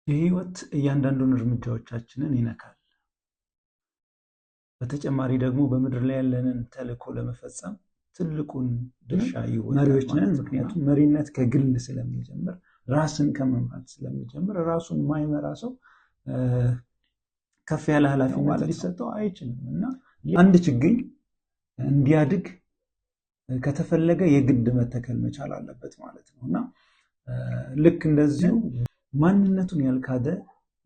የህይወት እያንዳንዱን እርምጃዎቻችንን ይነካል። በተጨማሪ ደግሞ በምድር ላይ ያለንን ተልእኮ ለመፈጸም ትልቁን ድርሻ ይወጣል። መሪዎች ነን፣ ምክንያቱም መሪነት ከግል ስለሚጀምር ራስን ከመምራት ስለሚጀምር ራሱን ማይመራ ሰው ከፍ ያለ ኃላፊነት ሊሰጠው አይችልም እና አንድ ችግኝ እንዲያድግ ከተፈለገ የግድ መተከል መቻል አለበት ማለት ነው እና ልክ እንደዚሁ ማንነቱን ያልካደ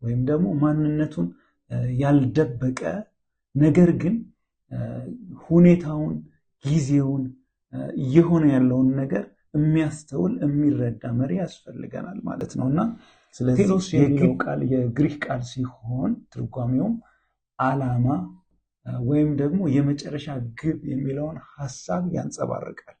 ወይም ደግሞ ማንነቱን ያልደበቀ ነገር ግን ሁኔታውን ጊዜውን እየሆነ ያለውን ነገር የሚያስተውል የሚረዳ መሪ ያስፈልገናል ማለት ነውና ስለዚህ ቴሎስ የሚለው ቃል የግሪክ ቃል ሲሆን ትርጓሜውም ዓላማ ወይም ደግሞ የመጨረሻ ግብ የሚለውን ሐሳብ ያንጸባርቃል።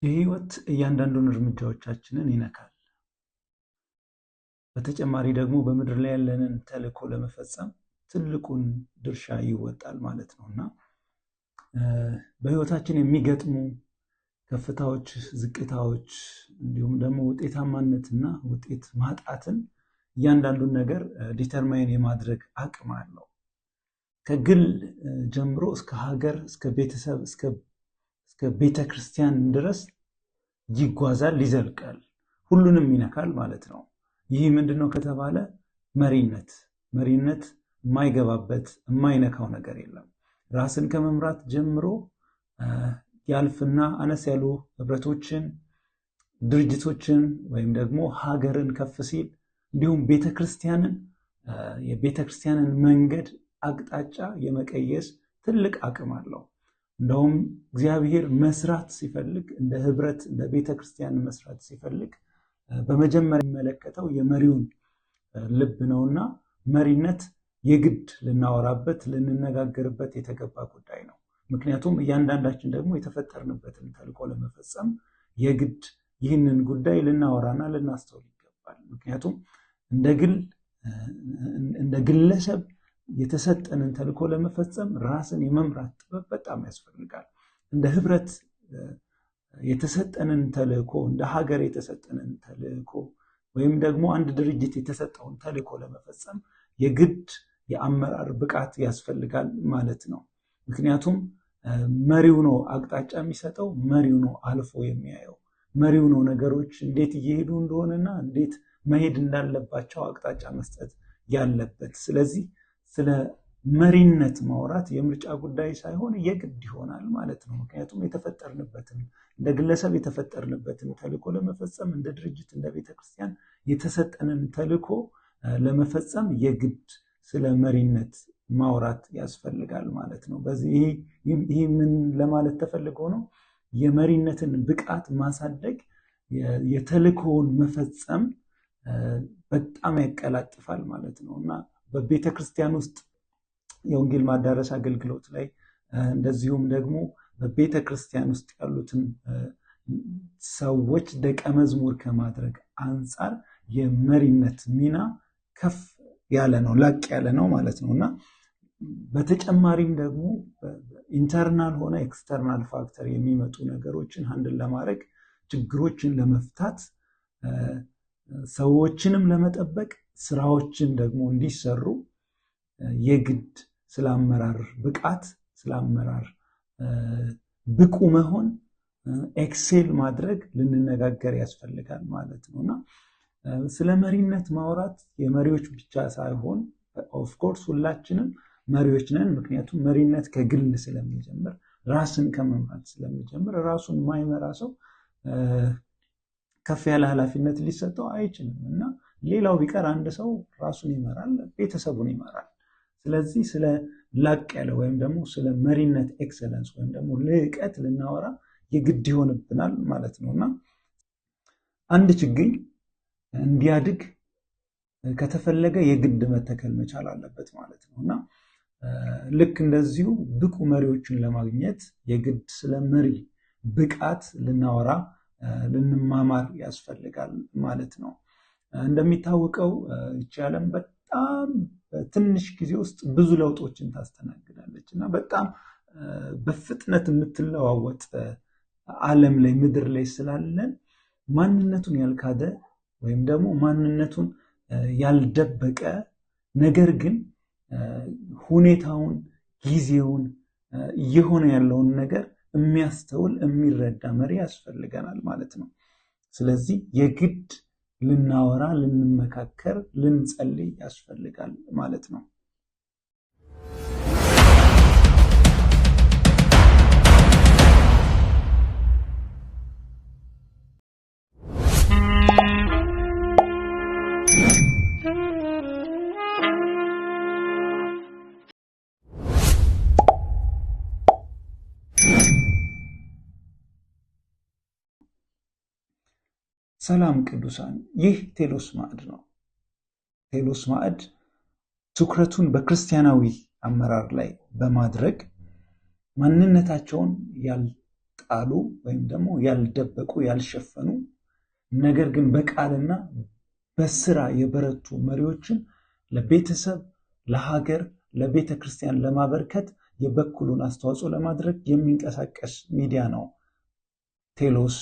የህይወት እያንዳንዱን እርምጃዎቻችንን ይነካል። በተጨማሪ ደግሞ በምድር ላይ ያለንን ተልእኮ ለመፈጸም ትልቁን ድርሻ ይወጣል ማለት ነውና በህይወታችን የሚገጥሙ ከፍታዎች፣ ዝቅታዎች እንዲሁም ደግሞ ውጤታማነትና ውጤት ማጣትን እያንዳንዱን ነገር ዲተርማይን የማድረግ አቅም አለው። ከግል ጀምሮ እስከ ሀገር፣ እስከ ቤተሰብ፣ እስከ ቤተክርስቲያን ድረስ ይጓዛል፣ ይዘልቃል፣ ሁሉንም ይነካል ማለት ነው። ይህ ምንድነው ከተባለ መሪነት የማይገባበት የማይነካው ነገር የለም። ራስን ከመምራት ጀምሮ ያልፍና አነስ ያሉ ህብረቶችን፣ ድርጅቶችን ወይም ደግሞ ሀገርን ከፍ ሲል እንዲሁም የቤተክርስቲያንን መንገድ አቅጣጫ የመቀየስ ትልቅ አቅም አለው። እንደውም እግዚአብሔር መስራት ሲፈልግ እንደ ህብረት እንደ ቤተክርስቲያን መስራት ሲፈልግ በመጀመሪያ የሚመለከተው የመሪውን ልብ ነውና መሪነት የግድ ልናወራበት ልንነጋገርበት የተገባ ጉዳይ ነው። ምክንያቱም እያንዳንዳችን ደግሞ የተፈጠርንበትን ተልእኮ ለመፈጸም የግድ ይህንን ጉዳይ ልናወራና ልናስተውል ይገባል። ምክንያቱም እንደ ግለሰብ የተሰጠንን ተልእኮ ለመፈጸም ራስን የመምራት ጥበብ በጣም ያስፈልጋል። እንደ ህብረት የተሰጠንን ተልእኮ፣ እንደ ሀገር የተሰጠንን ተልእኮ ወይም ደግሞ አንድ ድርጅት የተሰጠውን ተልእኮ ለመፈጸም የግድ የአመራር ብቃት ያስፈልጋል ማለት ነው። ምክንያቱም መሪው ነው አቅጣጫ የሚሰጠው፣ መሪው ነው አልፎ የሚያየው፣ መሪው ነው ነገሮች እንዴት እየሄዱ እንደሆነና እንዴት መሄድ እንዳለባቸው አቅጣጫ መስጠት ያለበት። ስለዚህ ስለ መሪነት ማውራት የምርጫ ጉዳይ ሳይሆን የግድ ይሆናል ማለት ነው። ምክንያቱም እንደ ግለሰብ የተፈጠርንበትን ተልእኮ ለመፈጸም እንደ ድርጅት እንደ ቤተክርስቲያን የተሰጠንን ተልእኮ ለመፈጸም የግድ ስለ መሪነት ማውራት ያስፈልጋል ማለት ነው። ይህ ምን ለማለት ተፈልጎ ነው? የመሪነትን ብቃት ማሳደግ የተልእኮውን መፈጸም በጣም ያቀላጥፋል ማለት ነው እና በቤተክርስቲያን ውስጥ የወንጌል ማዳረስ አገልግሎት ላይ እንደዚሁም ደግሞ በቤተክርስቲያን ውስጥ ያሉትን ሰዎች ደቀ መዝሙር ከማድረግ አንጻር የመሪነት ሚና ከፍ ያለ ነው፣ ላቅ ያለ ነው ማለት ነው እና በተጨማሪም ደግሞ ኢንተርናል ሆነ ኤክስተርናል ፋክተር የሚመጡ ነገሮችን ሃንድል ለማድረግ ችግሮችን ለመፍታት ሰዎችንም ለመጠበቅ ስራዎችን ደግሞ እንዲሰሩ የግድ ስለ አመራር ብቃት ስለ አመራር ብቁ መሆን ኤክሴል ማድረግ ልንነጋገር ያስፈልጋል ማለት ነውና ስለ መሪነት ማውራት የመሪዎች ብቻ ሳይሆን ኦፍኮርስ ሁላችንም መሪዎች ነን። ምክንያቱም መሪነት ከግል ስለሚጀምር ራስን ከመምራት ስለሚጀምር ራሱን ማይመራ ሰው ከፍ ያለ ኃላፊነት ሊሰጠው አይችልም እና ሌላው ቢቀር አንድ ሰው ራሱን ይመራል፣ ቤተሰቡን ይመራል። ስለዚህ ስለ ላቅ ያለ ወይም ደግሞ ስለ መሪነት ኤክሰለንስ ወይም ደግሞ ልዕቀት ልናወራ የግድ ይሆንብናል ማለት ነውና አንድ ችግኝ እንዲያድግ ከተፈለገ የግድ መተከል መቻል አለበት ማለት ነውና ልክ እንደዚሁ ብቁ መሪዎችን ለማግኘት የግድ ስለ መሪ ብቃት ልናወራ ልንማማር ያስፈልጋል ማለት ነው። እንደሚታወቀው ይህች ዓለም በጣም በትንሽ ጊዜ ውስጥ ብዙ ለውጦችን ታስተናግዳለች እና በጣም በፍጥነት የምትለዋወጥ ዓለም ላይ ምድር ላይ ስላለን ማንነቱን ያልካደ ወይም ደግሞ ማንነቱን ያልደበቀ ነገር ግን ሁኔታውን፣ ጊዜውን፣ እየሆነ ያለውን ነገር የሚያስተውል የሚረዳ መሪ ያስፈልገናል ማለት ነው። ስለዚህ የግድ ልናወራ፣ ልንመካከር፣ ልንጸልይ ያስፈልጋል ማለት ነው። ሰላም ቅዱሳን፣ ይህ ቴሎስ ማዕድ ነው። ቴሎስ ማዕድ ትኩረቱን በክርስቲያናዊ አመራር ላይ በማድረግ ማንነታቸውን ያልጣሉ ወይም ደግሞ ያልደበቁ፣ ያልሸፈኑ ነገር ግን በቃልና በስራ የበረቱ መሪዎችን ለቤተሰብ፣ ለሀገር፣ ለቤተ ክርስቲያን ለማበርከት የበኩሉን አስተዋጽኦ ለማድረግ የሚንቀሳቀስ ሚዲያ ነው ቴሎስ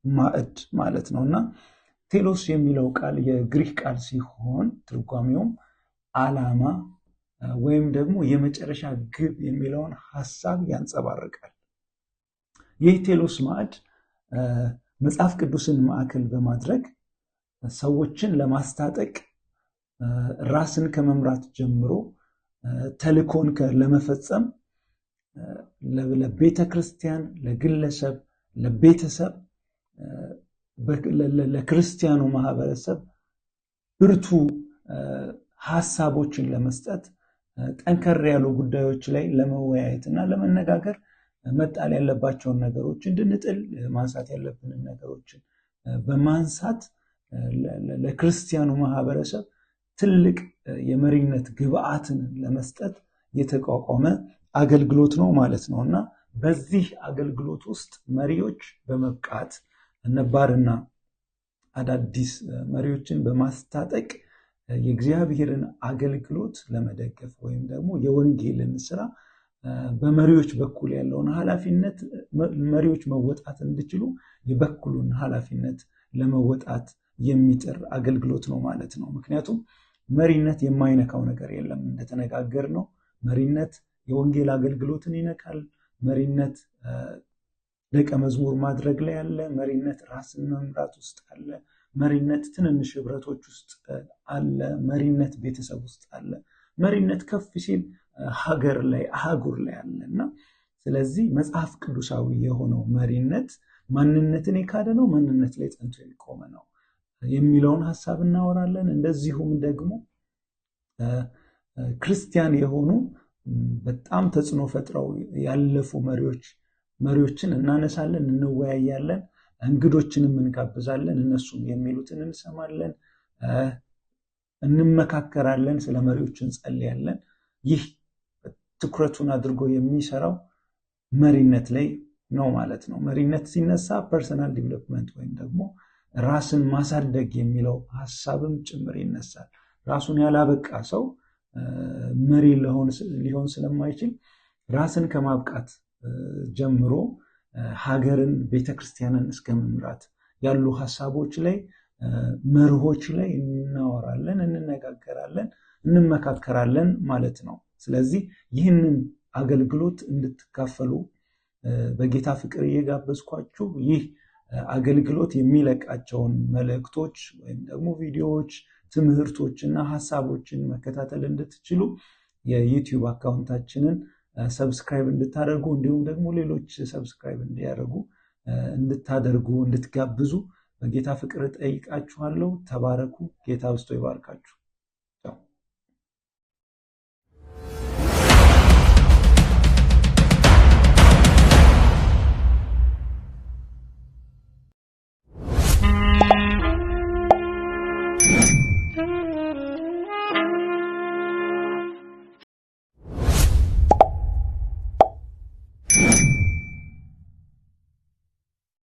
ማዕድ ማለት ነው። እና ቴሎስ የሚለው ቃል የግሪክ ቃል ሲሆን ትርጓሜውም ዓላማ ወይም ደግሞ የመጨረሻ ግብ የሚለውን ሀሳብ ያንጸባርቃል። ይህ ቴሎስ ማዕድ መጽሐፍ ቅዱስን ማዕከል በማድረግ ሰዎችን ለማስታጠቅ ራስን ከመምራት ጀምሮ ተልእኮን ለመፈጸም ለቤተ ክርስቲያን፣ ለግለሰብ፣ ለቤተሰብ፣ ለክርስቲያኑ ማህበረሰብ ብርቱ ሀሳቦችን ለመስጠት ጠንከር ያሉ ጉዳዮች ላይ ለመወያየት እና ለመነጋገር መጣል ያለባቸውን ነገሮች እንድንጥል ማንሳት ያለብንን ነገሮችን በማንሳት ለክርስቲያኑ ማህበረሰብ ትልቅ የመሪነት ግብአትን ለመስጠት የተቋቋመ አገልግሎት ነው ማለት ነው እና በዚህ አገልግሎት ውስጥ መሪዎች በመብቃት ነባርና አዳዲስ መሪዎችን በማስታጠቅ የእግዚአብሔርን አገልግሎት ለመደገፍ ወይም ደግሞ የወንጌልን ስራ በመሪዎች በኩል ያለውን ኃላፊነት መሪዎች መወጣት እንዲችሉ የበኩሉን ኃላፊነት ለመወጣት የሚጥር አገልግሎት ነው ማለት ነው። ምክንያቱም መሪነት የማይነካው ነገር የለም። እንደተነጋገር ነው መሪነት የወንጌል አገልግሎትን ይነካል። መሪነት ደቀ መዝሙር ማድረግ ላይ አለ። መሪነት ራስን መምራት ውስጥ አለ። መሪነት ትንንሽ ህብረቶች ውስጥ አለ። መሪነት ቤተሰብ ውስጥ አለ። መሪነት ከፍ ሲል ሀገር ላይ አህጉር ላይ አለ እና ስለዚህ መጽሐፍ ቅዱሳዊ የሆነው መሪነት ማንነትን የካደ ነው፣ ማንነት ላይ ጸንቶ የቆመ ነው የሚለውን ሀሳብ እናወራለን። እንደዚሁም ደግሞ ክርስቲያን የሆኑ በጣም ተጽዕኖ ፈጥረው ያለፉ መሪዎችን እናነሳለን፣ እንወያያለን፣ እንግዶችንም እንጋብዛለን። እነሱም የሚሉትን እንሰማለን፣ እንመካከራለን፣ ስለ መሪዎች እንጸልያለን። ይህ ትኩረቱን አድርጎ የሚሰራው መሪነት ላይ ነው ማለት ነው። መሪነት ሲነሳ ፐርሰናል ዲቨሎፕመንት ወይም ደግሞ ራስን ማሳደግ የሚለው ሀሳብም ጭምር ይነሳል። ራሱን ያላበቃ ሰው መሪ ሊሆን ስለማይችል ራስን ከማብቃት ጀምሮ ሀገርን፣ ቤተክርስቲያንን እስከ መምራት ያሉ ሀሳቦች ላይ መርሆች ላይ እናወራለን፣ እንነጋገራለን፣ እንመካከራለን ማለት ነው። ስለዚህ ይህንን አገልግሎት እንድትካፈሉ በጌታ ፍቅር እየጋበዝኳችሁ ይህ አገልግሎት የሚለቃቸውን መልእክቶች ወይም ደግሞ ቪዲዮዎች፣ ትምህርቶች እና ሀሳቦችን መከታተል እንድትችሉ የዩቲዩብ አካውንታችንን ሰብስክራይብ እንድታደርጉ እንዲሁም ደግሞ ሌሎች ሰብስክራይብ እንድታደርጉ እንድትጋብዙ በጌታ ፍቅር ጠይቃችኋለሁ። ተባረኩ። ጌታ በስቶ ይባርካችሁ።